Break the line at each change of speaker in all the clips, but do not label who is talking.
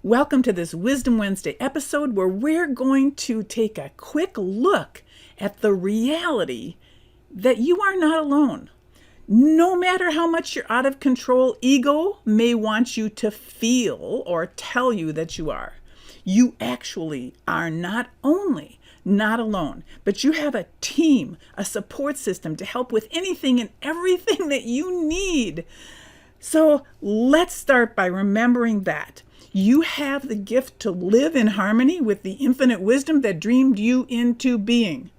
Welcome to this Wisdom Wednesday episode where we're going to take a quick look at the reality that you are not alone. No matter how much your out of control ego may want you to feel or tell you that you actually are not only not alone, but you have a team, a support system to help with anything and everything that you need. So let's start by remembering that you have the gift to live in harmony with the infinite wisdom that dreamed you into being.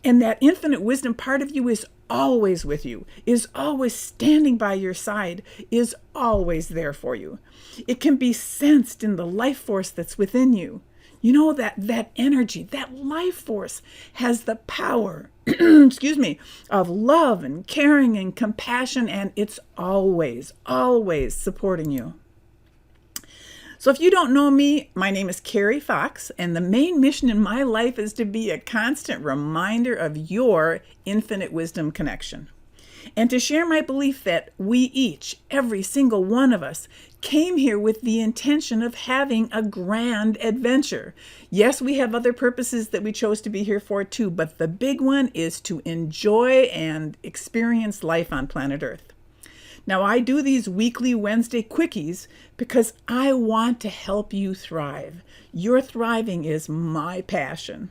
And that infinite wisdom part of you is always with you, is always standing by your side, is always there for you. It can be sensed in the life force that's within you. You know that energy, that life force has the power, of love and caring and compassion, and it's always, always supporting you. So if you don't know me, my name is Carrie Fox, and the main mission in my life is to be a constant reminder of your infinite wisdom connection. And to share my belief that we each, every single one of us, came here with the intention of having a grand adventure. Yes, we have other purposes that we chose to be here for too, but the big one is to enjoy and experience life on planet Earth. Now, I do these weekly Wednesday quickies because I want to help you thrive. Your thriving is my passion.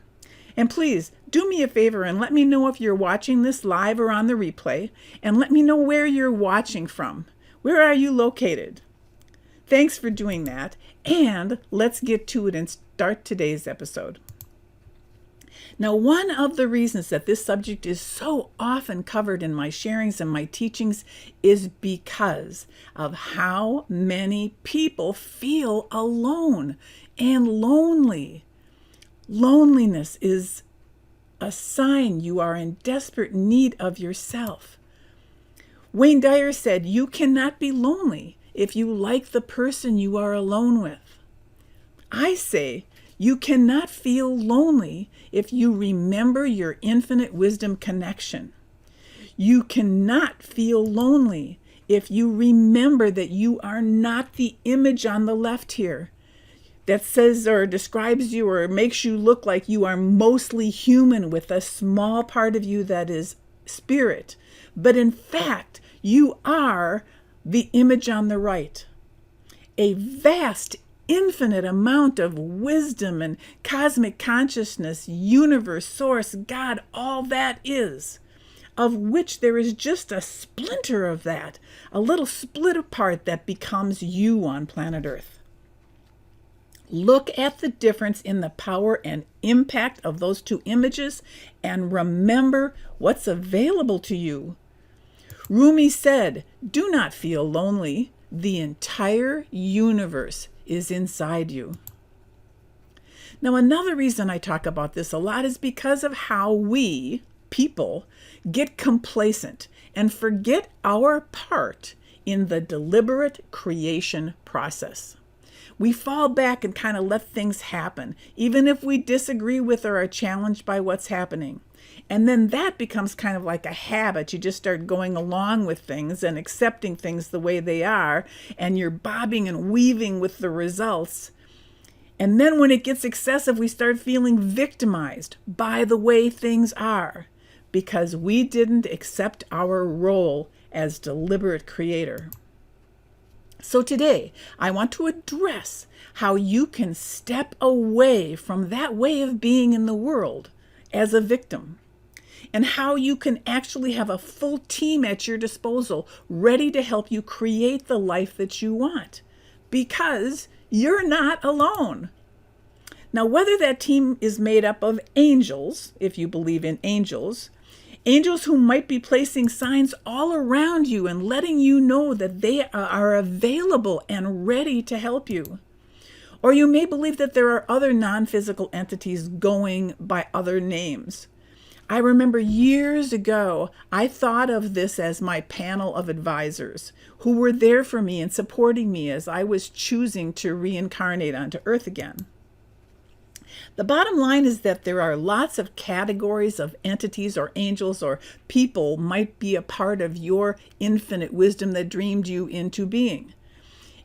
And please do me a favor and let me know if you're watching this live or on the replay, and let me know where you're watching from. Where are you located? Thanks for doing that, and let's get to it and start today's episode. Now, one of the reasons that this subject is so often covered in my sharings and my teachings is because of how many people feel alone and lonely. Loneliness is a sign you are in desperate need of yourself. Wayne Dyer said, "You cannot be lonely if you like the person you are alone with." I say, you cannot feel lonely if you remember your infinite wisdom connection. You cannot feel lonely if you remember that you are not the image on the left here that says or describes you or makes you look like you are mostly human with a small part of you that is spirit. But in fact, you are the image on the right. A vast, infinite amount of wisdom and cosmic consciousness, universe, source, God, all that is, of which there is just a splinter of that, a little split apart that becomes you on planet Earth. Look at the difference in the power and impact of those two images and remember what's available to you. Rumi said, "Do not feel lonely. The entire universe is inside you." Now, another reason I talk about this a lot is because of how we, people, get complacent and forget our part in the deliberate creation process. We fall back and kind of let things happen, even if we disagree with or are challenged by what's happening. And then that becomes kind of like a habit. You just start going along with things and accepting things the way they are, and you're bobbing and weaving with the results. And then when it gets excessive, we start feeling victimized by the way things are because we didn't accept our role as deliberate creator. So today, I want to address how you can step away from that way of being in the world as a victim, and how you can actually have a full team at your disposal ready to help you create the life that you want, because you're not alone. Now, whether that team is made up of angels, if you believe in angels who might be placing signs all around you and letting you know that they are available and ready to help you. Or you may believe that there are other non-physical entities going by other names. I remember years ago, I thought of this as my panel of advisors who were there for me and supporting me as I was choosing to reincarnate onto Earth again. The bottom line is that there are lots of categories of entities or angels or people might be a part of your infinite wisdom that dreamed you into being.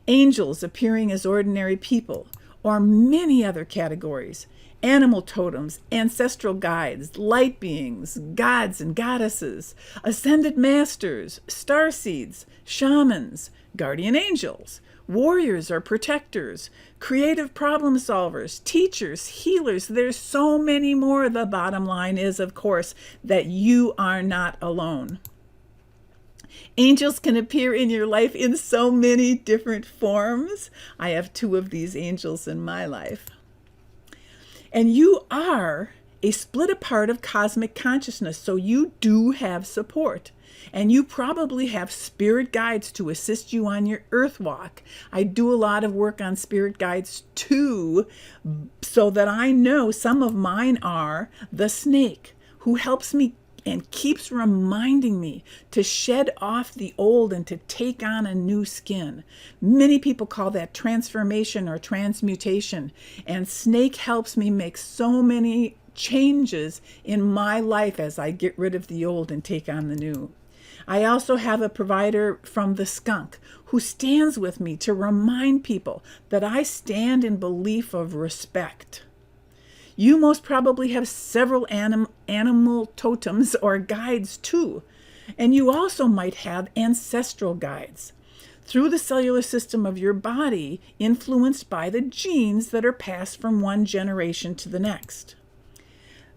angels appearing as ordinary people, or many other categories, animal totems, ancestral guides, light beings, gods and goddesses, ascended masters, starseeds, shamans, guardian angels, warriors or protectors, creative problem solvers, teachers, healers. There's so many more. The bottom line is, of course, that you are not alone. Angels can appear in your life in so many different forms. I have 2 of these angels in my life. And you are a split apart of cosmic consciousness, so you do have support. And you probably have spirit guides to assist you on your earth walk. I do a lot of work on spirit guides too, so that I know some of mine are the snake, who helps me and keeps reminding me to shed off the old and to take on a new skin. Many people call that transformation or transmutation, and snake helps me make so many changes in my life as I get rid of the old and take on the new. I also have a provider from the skunk who stands with me to remind people that I stand in belief of respect. You most probably have several animal totems or guides too, and you also might have ancestral guides through the cellular system of your body, influenced by the genes that are passed from one generation to the next.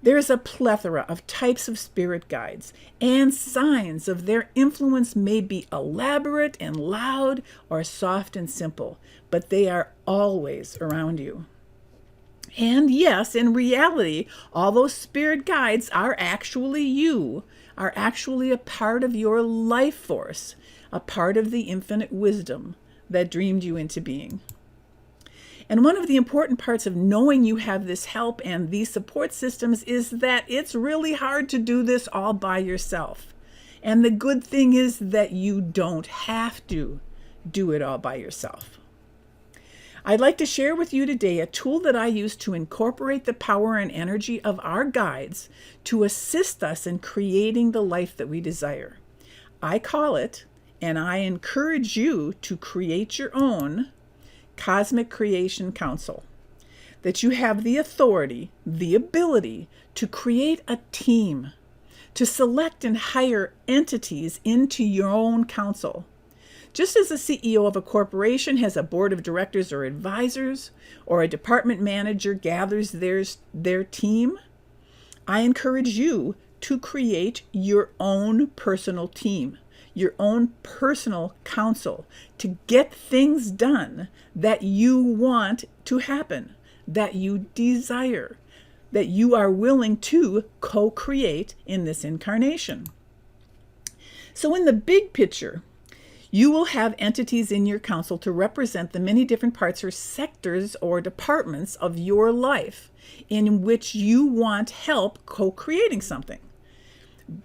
There is a plethora of types of spirit guides, and signs of their influence may be elaborate and loud or soft and simple, but they are always around you. And yes, in reality, all those spirit guides are actually you, are actually a part of your life force, a part of the infinite wisdom that dreamed you into being. And one of the important parts of knowing you have this help and these support systems is that it's really hard to do this all by yourself. And the good thing is that you don't have to do it all by yourself. I'd like to share with you today a tool that I use to incorporate the power and energy of our guides to assist us in creating the life that we desire. I call it, and I encourage you to create your own, Cosmic Creation Council. That you have the authority, the ability to create a team, to select and hire entities into your own council. Just as the CEO of a corporation has a board of directors or advisors, or a department manager gathers their team, I encourage you to create your own personal team, your own personal council, to get things done that you want to happen, that you desire, that you are willing to co-create in this incarnation. So in the big picture, you will have entities in your council to represent the many different parts or sectors or departments of your life in which you want help co-creating something.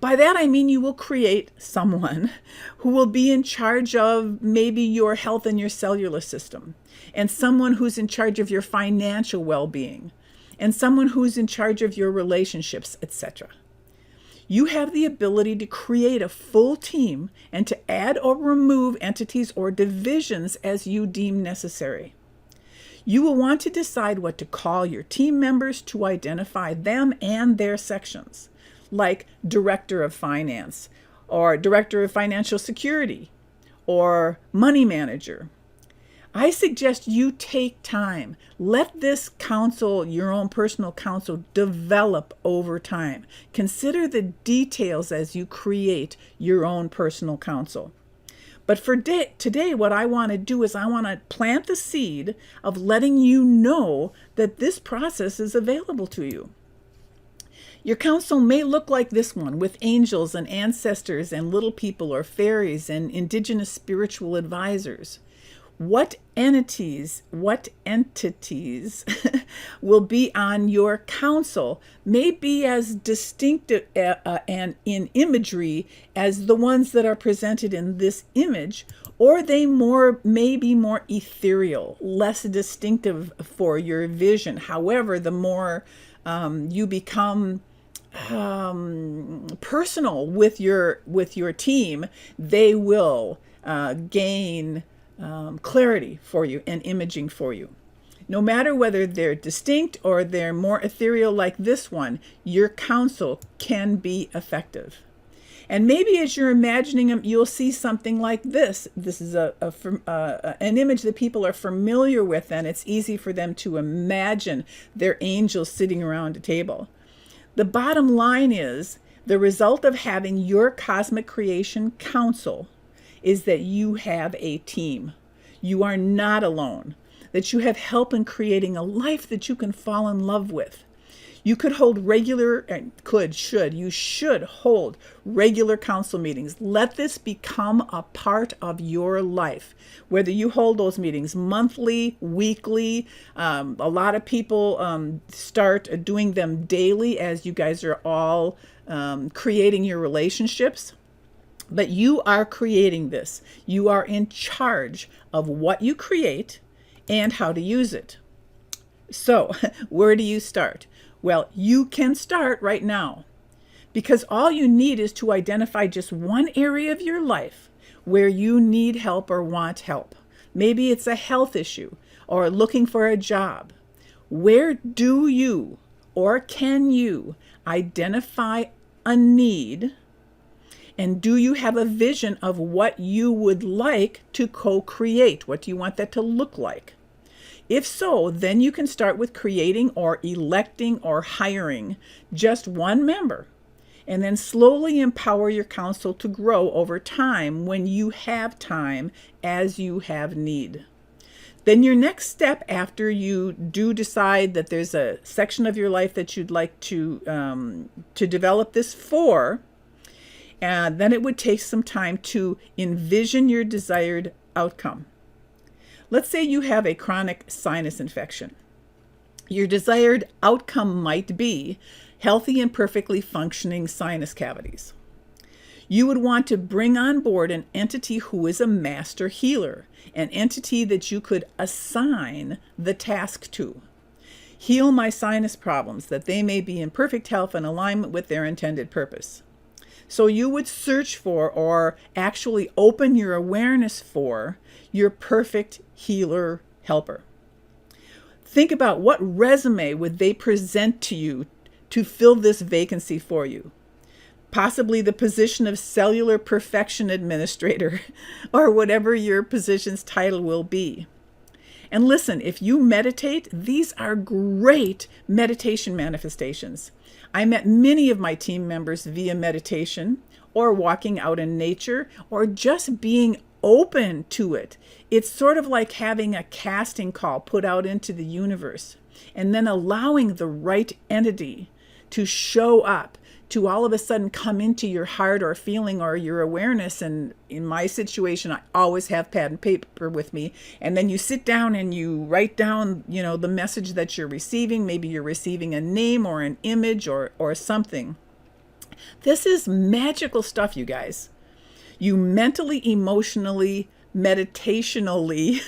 By that I mean you will create someone who will be in charge of maybe your health and your cellular system, and someone who's in charge of your financial well-being, and someone who's in charge of your relationships, etc. You have the ability to create a full team and to add or remove entities or divisions as you deem necessary. You will want to decide what to call your team members to identify them and their sections, like Director of Finance, or Director of Financial Security, or Money Manager. I suggest you take time. Let this council, your own personal council, develop over time. Consider the details as you create your own personal council. But for today, what I want to do is I want to plant the seed of letting you know that this process is available to you. Your council may look like this one, with angels and ancestors and little people or fairies and indigenous spiritual advisors. What entities will be on your council may be as distinct and in imagery as the ones that are presented in this image, or they may be more ethereal, less distinctive for your vision. However, the more you become personal with your team, they will gain clarity for you and imaging for you. No matter whether they're distinct or they're more ethereal like this one, your counsel can be effective. And maybe as you're imagining them, you'll see something like this. This is an image that people are familiar with, and it's easy for them to imagine their angels sitting around a table. The bottom line is, the result of having your cosmic creation council is that you have a team. You are not alone. That you have help in creating a life that you can fall in love with. You could hold you should hold regular council meetings. Let this become a part of your life. Whether you hold those meetings monthly, weekly, a lot of people start doing them daily as you guys are all creating your relationships. But you are creating this. You are in charge of what you create and how to use it. So, where do you start? Well, you can start right now, because all you need is to identify just one area of your life where you need help or want help. Maybe it's a health issue or looking for a job. Where do you or can you identify a need? And do you have a vision of what you would like to co-create? What do you want that to look like? If so, then you can start with creating or electing or hiring just one member, and then slowly empower your council to grow over time when you have time as you have need. Then your next step, after you do decide that there's a section of your life that you'd like to develop this for, then it would take some time to envision your desired outcome. Let's say you have a chronic sinus infection. Your desired outcome might be healthy and perfectly functioning sinus cavities. You would want to bring on board an entity who is a master healer, an entity that you could assign the task to. Heal my sinus problems that they may be in perfect health and alignment with their intended purpose. So you would search for, or actually open your awareness for, your perfect healer helper. Think about what resume would they present to you to fill this vacancy for you. Possibly the position of cellular perfection administrator, or whatever your position's title will be. And listen, if you meditate, these are great meditation manifestations. I met many of my team members via meditation, or walking out in nature, or just being open to it. It's sort of like having a casting call put out into the universe, and then allowing the right entity to show up, to all of a sudden come into your heart or feeling or your awareness. And in my situation, I always have pad and paper with me. And then you sit down and you write down, the message that you're receiving. Maybe you're receiving a name or an image or something. This is magical stuff, you guys. You mentally, emotionally, meditationally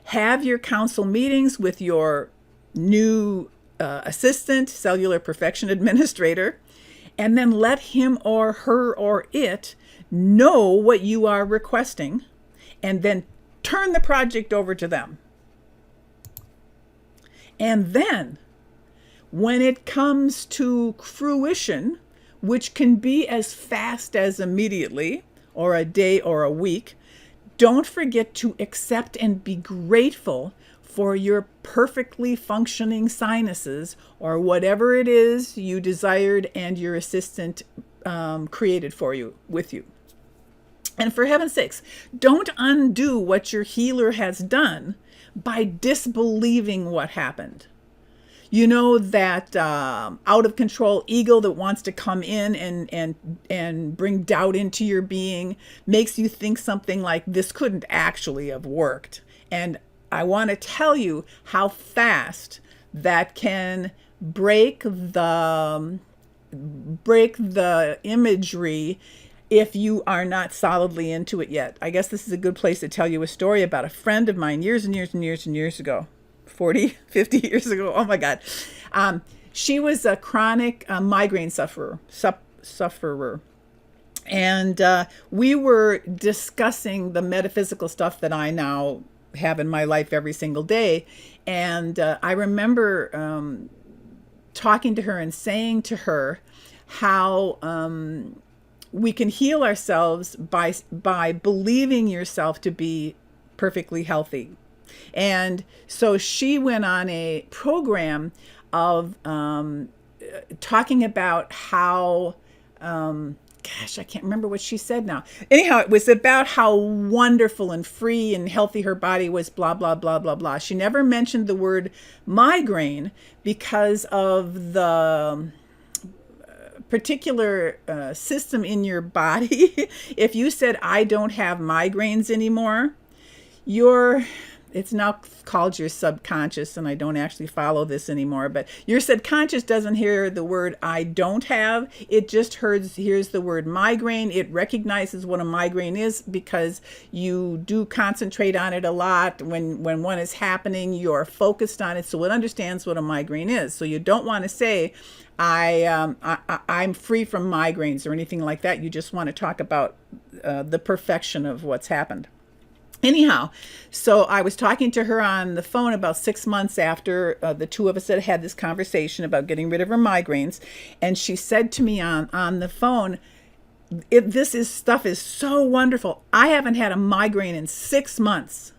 have your council meetings with your new assistant, cellular perfection administrator, and then let him or her or it know what you are requesting, and then turn the project over to them. And then when it comes to fruition, which can be as fast as immediately, or a day or a week, don't forget to accept and be grateful for your perfectly functioning sinuses, or whatever it is you desired and your assistant created for you, with you. And for heaven's sakes, don't undo what your healer has done by disbelieving what happened. That out of control ego that wants to come in and bring doubt into your being, makes you think something like this couldn't actually have worked. And I want to tell you how fast that can break the imagery if you are not solidly into it yet. I guess this is a good place to tell you a story about a friend of mine years and years and years and years ago. 40, 50 years ago. Oh my God. She was a chronic migraine sufferer. And we were discussing the metaphysical stuff that I now have in my life every single day. And I remember talking to her and saying to her how we can heal ourselves by believing yourself to be perfectly healthy. And so she went on a program of talking about how gosh, I can't remember what she said now. Anyhow, it was about how wonderful and free and healthy her body was, blah, blah, blah, blah, blah. She never mentioned the word migraine because of the particular system in your body. If you said, I don't have migraines anymore, it's now called your subconscious, and I don't actually follow this anymore, but your subconscious doesn't hear the word I don't have. It just hears the word migraine. It recognizes what a migraine is because you do concentrate on it a lot. When one is happening, you're focused on it, so it understands what a migraine is. So you don't want to say, I'm free from migraines or anything like that. You just want to talk about the perfection of what's happened. Anyhow, so I was talking to her on the phone about 6 months after the two of us had this conversation about getting rid of her migraines. And she said to me on the phone, stuff is so wonderful. I haven't had a migraine in 6 months.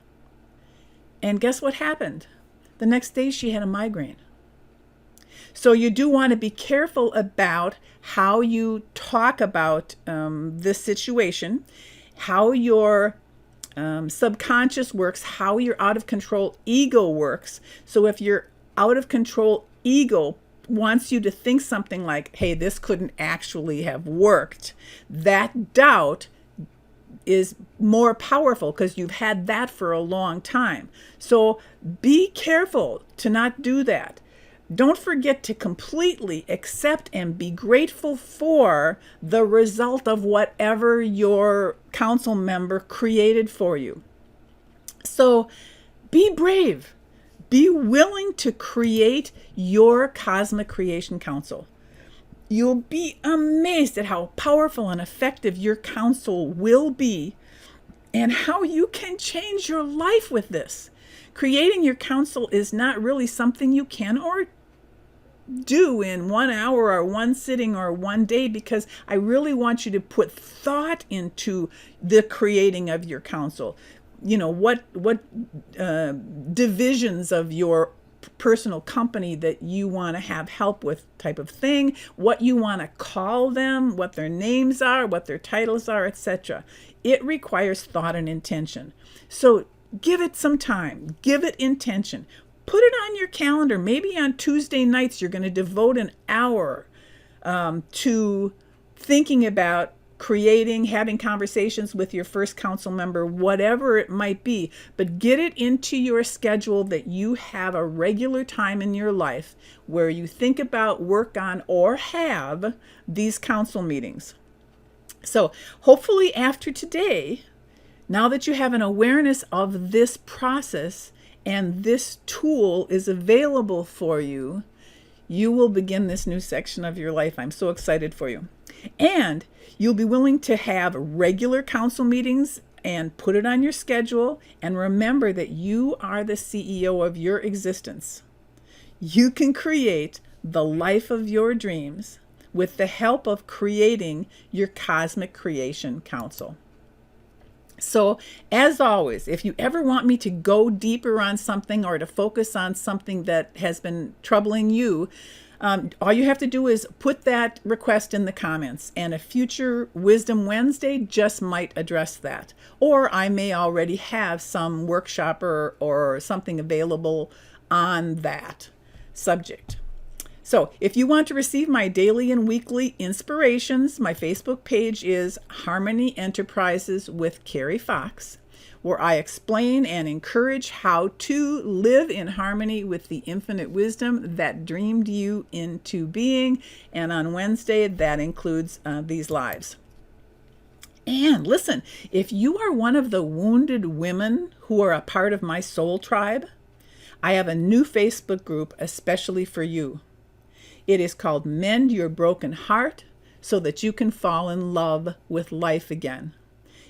And guess what happened? The next day she had a migraine. So you do want to be careful about how you talk about this situation, how your subconscious works, how your out of control ego works. So if your out of control ego wants you to think something like, hey, this couldn't actually have worked, that doubt is more powerful because you've had that for a long time. So be careful to not do that. Don't forget to completely accept and be grateful for the result of whatever your council member created for you. So be brave. Be willing to create your cosmic creation council. You'll be amazed at how powerful and effective your council will be and how you can change your life with this. Creating your council is not really something you can or do in 1 hour or one sitting or one day, because I really want you to put thought into the creating of your council. You know, what divisions of your personal company that you want to have help with type of thing, what you want to call them, what their names are, what their titles are, etc. It requires thought and intention. So give it some time, give it intention. Put it on your calendar. Maybe on Tuesday nights, you're going to devote an hour to thinking about creating, having conversations with your first council member, whatever it might be. But get it into your schedule that you have a regular time in your life where you think about, work on, or have these council meetings. So hopefully after today, now that you have an awareness of this process, and this tool is available for you, you will begin this new section of your life. I'm so excited for you. And you'll be willing to have regular council meetings and put it on your schedule. And remember that you are the CEO of your existence. You can create the life of your dreams with the help of creating your Cosmic Creation Council. So, as always, if you ever want me to go deeper on something or to focus on something that has been troubling you, all you have to do is put that request in the comments, and a future Wisdom Wednesday just might address that. Or I may already have some workshop or something available on that subject. So if you want to receive my daily and weekly inspirations, my Facebook page is Harmony Enterprises with Carrie Fox, where I explain and encourage how to live in harmony with the infinite wisdom that dreamed you into being. And on Wednesday, that includes these lives. And listen, if you are one of the wounded women who are a part of my soul tribe, I have a new Facebook group especially for you. It is called Mend Your Broken Heart so that you can fall in love with life again.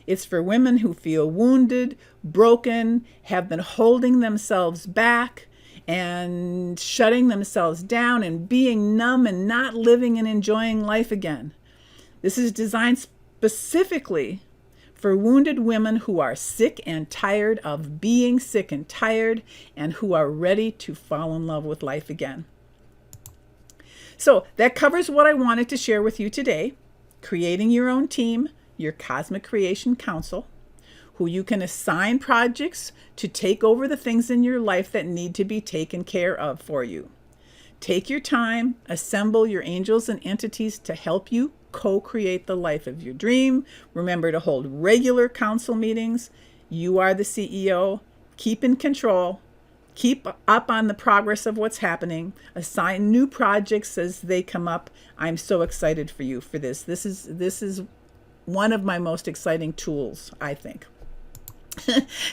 It's for women who feel wounded, broken, have been holding themselves back and shutting themselves down and being numb and not living and enjoying life again. This is designed specifically for wounded women who are sick and tired of being sick and tired and who are ready to fall in love with life again. So that covers what I wanted to share with you today. Creating your own team, your Cosmic Creation Council, who you can assign projects to take over the things in your life that need to be taken care of for you. Take your time, assemble your angels and entities to help you co-create the life of your dream. Remember to hold regular council meetings. You are the CEO. Keep in control. Keep up on the progress of what's happening. Assign new projects as they come up. I'm so excited for you for this. This is one of my most exciting tools, I think.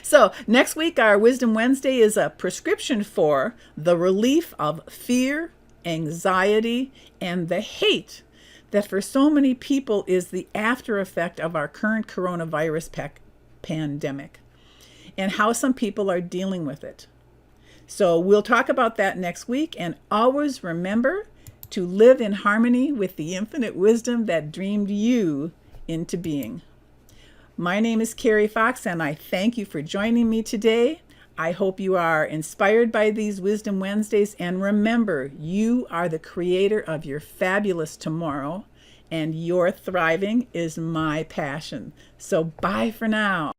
So next week, our Wisdom Wednesday is a prescription for the relief of fear, anxiety, and the hate that for so many people is the after effect of our current coronavirus pandemic and how some people are dealing with it. So we'll talk about that next week, and always remember to live in harmony with the infinite wisdom that dreamed you into being. My name is Carrie Fox, and I thank you for joining me today. I hope you are inspired by these Wisdom Wednesdays, and remember, you are the creator of your fabulous tomorrow, and your thriving is my passion. So bye for now.